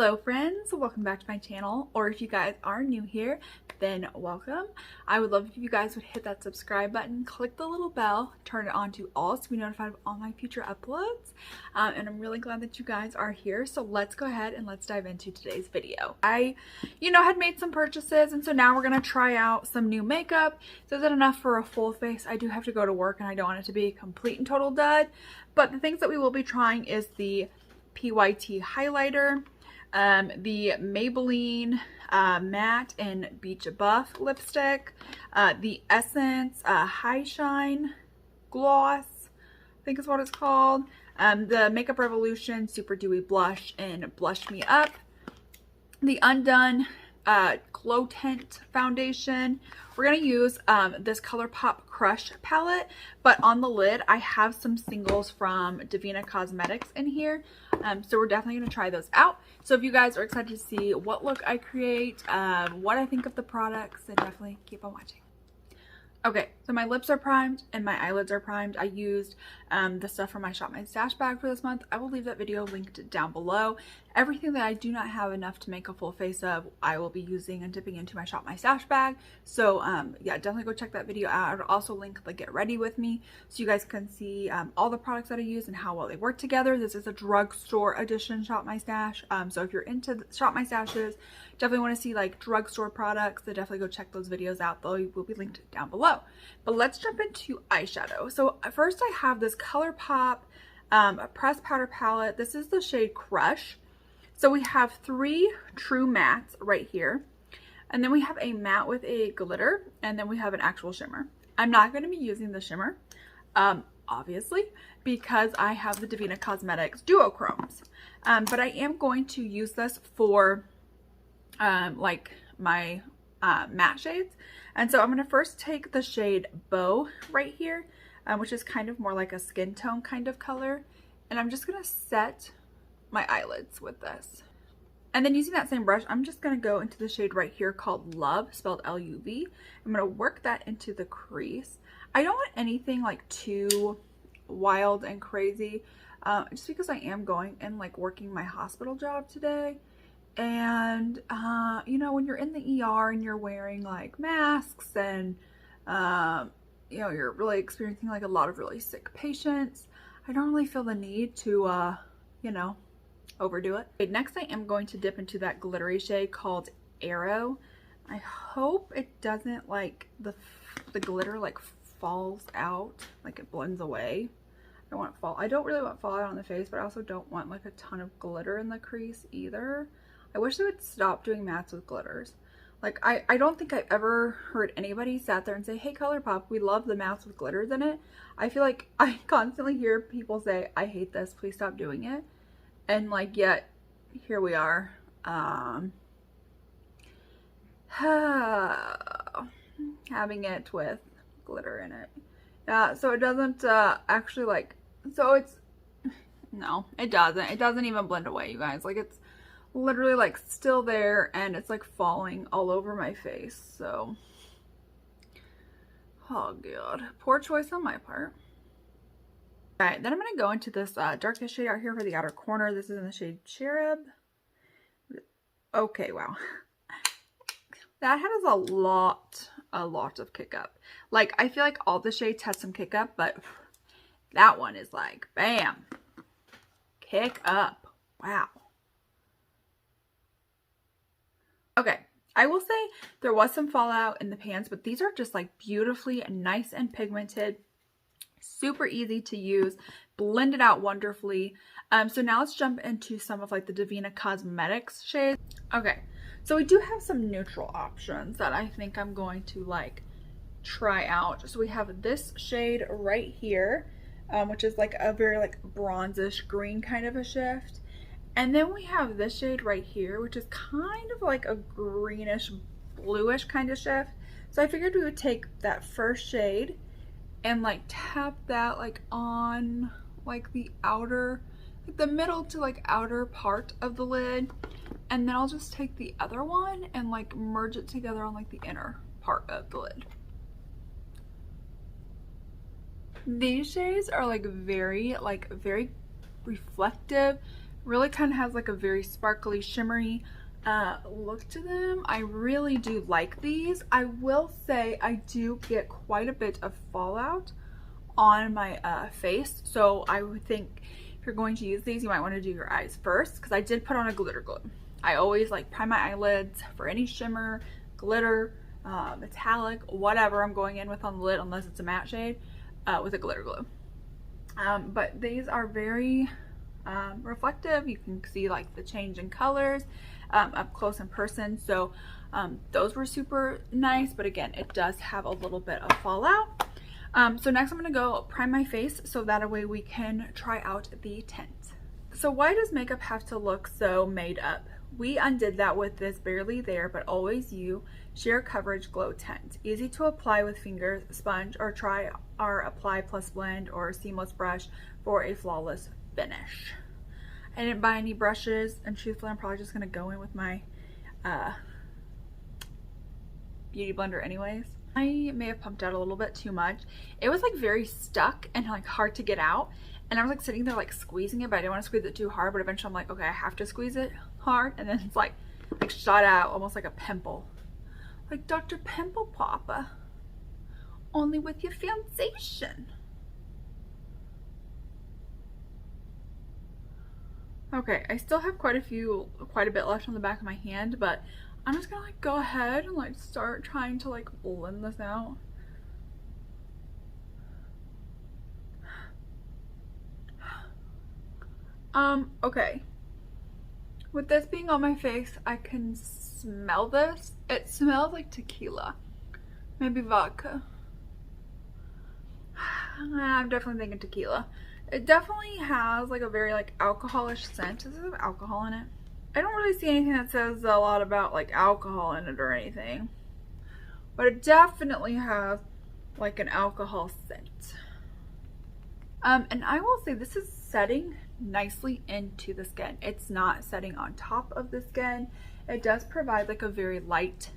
Hello friends, welcome back to my channel, or if you guys are new here, then welcome. I would love if you guys would hit that subscribe button, click the little bell, turn it on to all to be notified of all my future uploads. And I'm really glad that you guys are here. So let's go ahead and let's dive into today's video. I, had made some purchases, and so now we're gonna try out some new makeup. This isn't enough for a full face. I do have to go to work and I don't want it to be a complete and total dud. But the things that we will be trying is the PYT highlighter, the Maybelline matte and beach buff lipstick, the Essence high shine gloss, I think is what it's called, the Makeup Revolution super dewy blush and Blush Me Up, the Undone glow tint foundation. We're gonna use this ColourPop Crush palette, but on the lid I have some singles from Divina Cosmetics in here, so we're definitely gonna try those out. So if you guys are excited to see what look I create, what I think of the products, then definitely keep on watching. Okay, so my lips are primed and my eyelids are primed. I used the stuff from my Shop My Stash bag for this month. I will leave that video linked down below. Everything that I do not have enough to make a full face of, I will be using and dipping into my Shop My Stash bag. So yeah, definitely go check that video out. I'll also link the Get Ready With Me so you guys can see all the products that I use and how well they work together. This is a drugstore edition Shop My Stash. So if you're into Shop My Stashes, definitely want to see like drugstore products, so definitely go check those videos out. They will be linked down below. But let's jump into eyeshadow. So first I have this ColourPop pressed powder palette. This is the shade Crush. So we have 3 true mattes right here, and then we have a matte with a glitter, and then we have an actual shimmer. I'm not going to be using the shimmer, obviously, because I have the Divina Cosmetics Duochromes, but I am going to use this for like my matte shades. And so I'm going to first take the shade Beau right here, which is kind of more like a skin tone kind of color, and I'm just going to set my eyelids with this. And then using that same brush, I'm just going to go into the shade right here called Love, spelled L-U-V. I'm going to work that into the crease. I don't want anything like too wild and crazy, just because I am going and like working my hospital job today. And when you're in the ER and you're wearing like masks and you're really experiencing like a lot of really sick patients, I don't really feel the need to overdo it. Okay, next I am going to dip into that glittery shade called Arrow. I hope it doesn't like the glitter like falls out, like it blends away. I don't really want fallout on the face, but I also don't want like a ton of glitter in the crease either. I wish they would stop doing mattes with glitters. Like I don't think I've ever heard anybody sat there and say, hey ColourPop, we love the mattes with glitters in it. I feel like I constantly hear people say, I hate this, please stop doing it. And like, yet here we are, having it with glitter in it. Yeah, so it doesn't actually like, so it's, no, it doesn't even blend away, you guys. Like it's literally like still there, and it's like falling all over my face. So, oh god, poor choice on my part. All right, then I'm going to go into this darkest shade out here for the outer corner. This is in the shade Cherub. Okay, wow. That has a lot of kick up. Like, I feel like all the shades have some kick up, but that one is like, bam, kick up. Wow. Okay, I will say there was some fallout in the pans, but these are just like beautifully nice and pigmented. Super easy to use, blended out wonderfully. So now let's jump into some of like the Divina Cosmetics shades. Okay, so we do have some neutral options that I think I'm going to like try out. So we have this shade right here, which is like a very like bronzish green kind of a shift. And then we have this shade right here, which is kind of like a greenish bluish kind of shift. So I figured we would take that first shade and like tap that like on like the outer, like the middle to like outer part of the lid, and then I'll just take the other one and like merge it together on like the inner part of the lid. These shades are like very reflective, Really kind of has like a very sparkly, shimmery look to them. I really do like these. I will say I do get quite a bit of fallout on my face, so I would think if you're going to use these, you might want to do your eyes first, because I did put on a glitter glue. I always like prime my eyelids for any shimmer, glitter, metallic, whatever I'm going in with on the lid, unless it's a matte shade, with a glitter glue. But these are very reflective. You can see like the change in colors up close in person, so those were super nice, but again, it does have a little bit of fallout. So next I'm going to go prime my face so that way we can try out the tint. So why does makeup have to look so made up? We undid that with this Barely There But Always You Sheer Coverage Glow Tint. Easy to apply with fingers, sponge, or try our Apply Plus Blend or Seamless Brush for a flawless finish. I didn't buy any brushes, and truthfully I'm probably just going to go in with my beauty blender anyways. I may have pumped out a little bit too much. It was like very stuck and like hard to get out, and I was like sitting there like squeezing it, but I didn't want to squeeze it too hard. But eventually I'm like, okay, I have to squeeze it hard, and then it's like shot out almost like a pimple, like Dr. Pimple Popper, only with your foundation. Okay, I still have quite a bit left on the back of my hand, but I'm just gonna like go ahead and like start trying to like blend this out. Okay. With this being on my face, I can smell this. It smells like tequila. Maybe vodka. I'm definitely thinking tequila. It definitely has like a very like alcoholish scent. Does it have alcohol in it? I don't really see anything that says a lot about like alcohol in it or anything, but it definitely has like an alcohol scent. And I will say this is setting nicely into the skin. It's not setting on top of the skin. It does provide like a very light,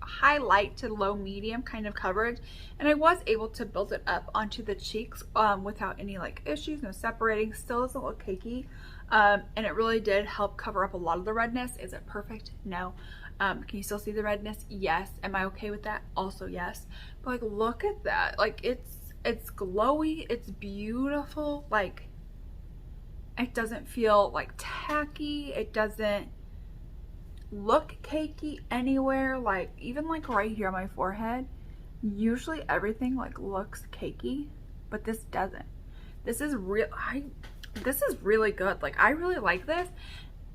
highlight to low medium kind of coverage, and I was able to build it up onto the cheeks without any like issues, no separating. Still doesn't look cakey, and it really did help cover up a lot of the redness. Is it perfect? No. Can you still see the redness? Yes. Am I okay with that? Also yes. But like, look at that. Like, it's glowy, it's beautiful. Like, it doesn't feel like tacky, it doesn't look cakey anywhere. Like, even like right here on my forehead, usually everything like looks cakey, but this doesn't. This is this is really good. Like, I really like this.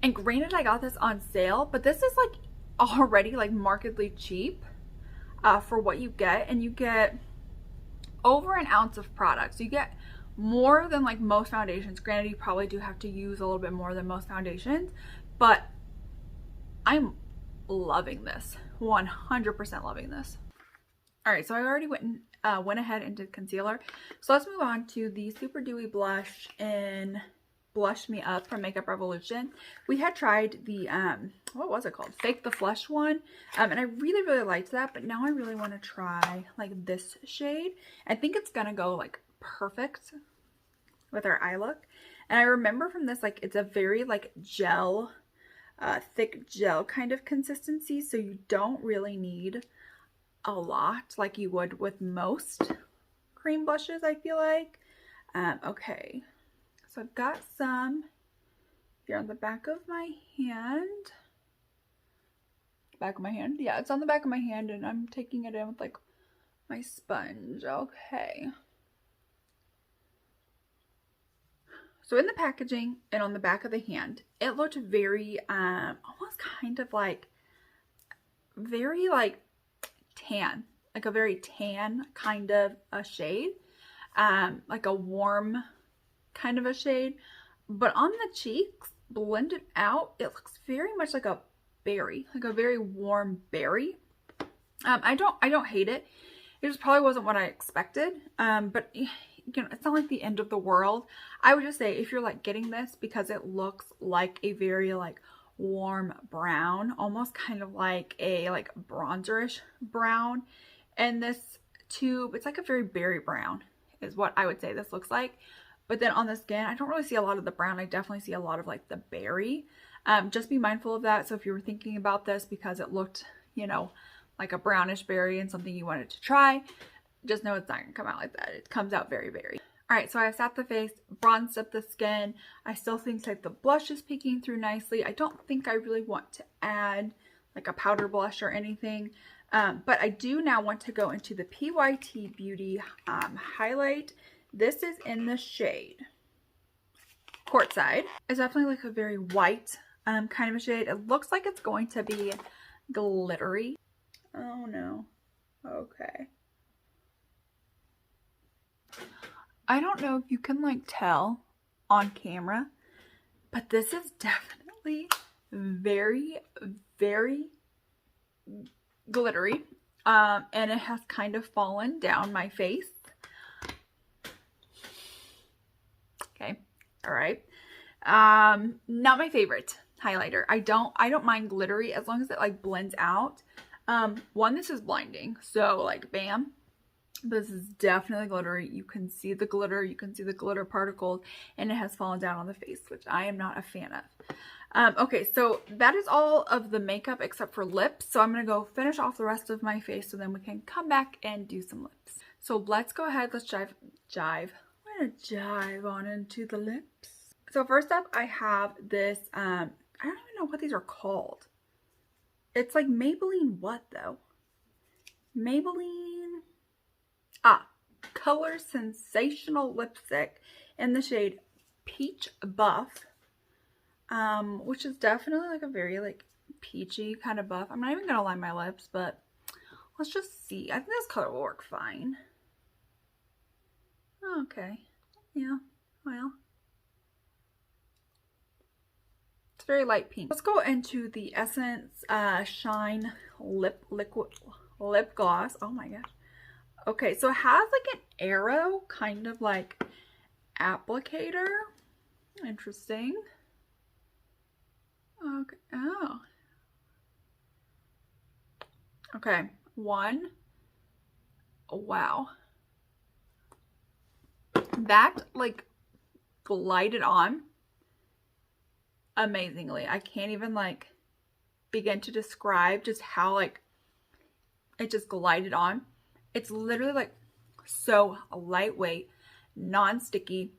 And granted, I got this on sale, but this is like already like markedly cheap for what you get, and you get over an ounce of product. So you get more than like most foundations. Granted, you probably do have to use a little bit more than most foundations, but I'm loving this. 100% loving this. All right, so I already went ahead and did concealer. So let's move on to the Super Dewy Blush in Blush Me Up from Makeup Revolution. We had tried the, what was it called? Fake the Flush one. And I really liked that, but now I really want to try like this shade. I think it's gonna go like perfect with our eye look. And I remember from this, like, it's a very like gel, thick gel kind of consistency, so you don't really need a lot like you would with most cream blushes, I feel like. Okay, so I've got some here on the back of my hand. Back of my hand? Yeah, it's on the back of my hand, and I'm taking it in with like my sponge. Okay. So in the packaging and on the back of the hand, it looked very, almost kind of like, very like tan, like a very tan kind of a shade, like a warm kind of a shade. But on the cheeks, blended out, it looks very much like a berry, like a very warm berry. I don't hate it. It just probably wasn't what I expected, but you know, it's not like the end of the world. I would just say if you're like getting this because it looks like a very like warm brown, almost kind of like a like bronzerish brown, and this tube, it's like a very berry brown is what I would say this looks like. But then on the skin, I don't really see a lot of the brown. I definitely see a lot of like the berry. Just be mindful of that. So if you were thinking about this because it looked, you know, like a brownish berry and something you wanted to try, just know it's not going to come out like that. It comes out very berry. All right, so I've sat the face, bronzed up the skin. I still think like the blush is peeking through nicely. I don't think I really want to add like a powder blush or anything. But I do now want to go into the PYT Beauty highlight. This is in the shade Courtside. It's definitely like a very white kind of a shade. It looks like it's going to be glittery. Oh no. Okay. I don't know if you can like tell on camera, but this is definitely very, very glittery. And it has kind of fallen down my face. Okay. All right. Not my favorite highlighter. I don't mind glittery as long as it like blends out. One, this is blinding. So like, bam. This is definitely glittery. You can see the glitter. You can see the glitter particles, and it has fallen down on the face, which I am not a fan of. Okay, so that is all of the makeup except for lips. So I'm going to go finish off the rest of my face so then we can come back and do some lips. So let's go ahead. Let's jive. I'm going to jive on into the lips. So first up, I have this, I don't even know what these are called. It's like Maybelline what though? Maybelline... Color Sensational Lipstick in the shade Peach Buff, which is definitely like a very like peachy kind of buff. I'm not even gonna line my lips, but let's just see. I think this color will work fine. Okay, yeah, well, it's very light pink. Let's go into the Essence Shine Lip Gloss. Oh my gosh. Okay, so it has like an arrow kind of like applicator. Interesting. Okay. Oh. Okay. One. Wow. That like glided on amazingly. I can't even like begin to describe just how like it just glided on. It's literally like so lightweight, non-sticky,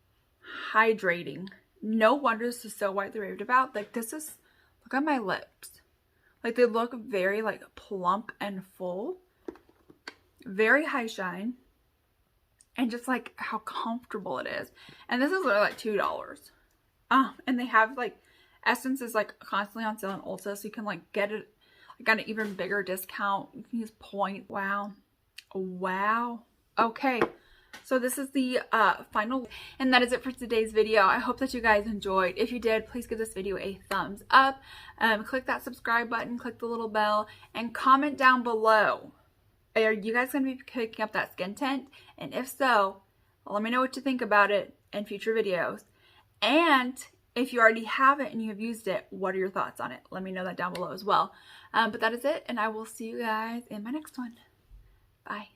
hydrating. No wonder this is so widely raved about. Like this is, look at my lips. Like they look very like plump and full. Very high shine. And just like how comfortable it is. And this is literally like $2. And they have like, Essence is like constantly on sale on Ulta. So you can like get it like at an even bigger discount. You can use point. Wow. Wow. Okay, so this is the final, and that is it for today's video. I hope that you guys enjoyed. If you did, please give this video a thumbs up. Click that subscribe button, click the little bell, and comment down below. Are you guys going to be picking up that skin tint? And if so, let me know what you think about it in future videos. And if you already have it and you have used it, what are your thoughts on it? Let me know that down below as well. But that is it, and I will see you guys in my next one. Bye.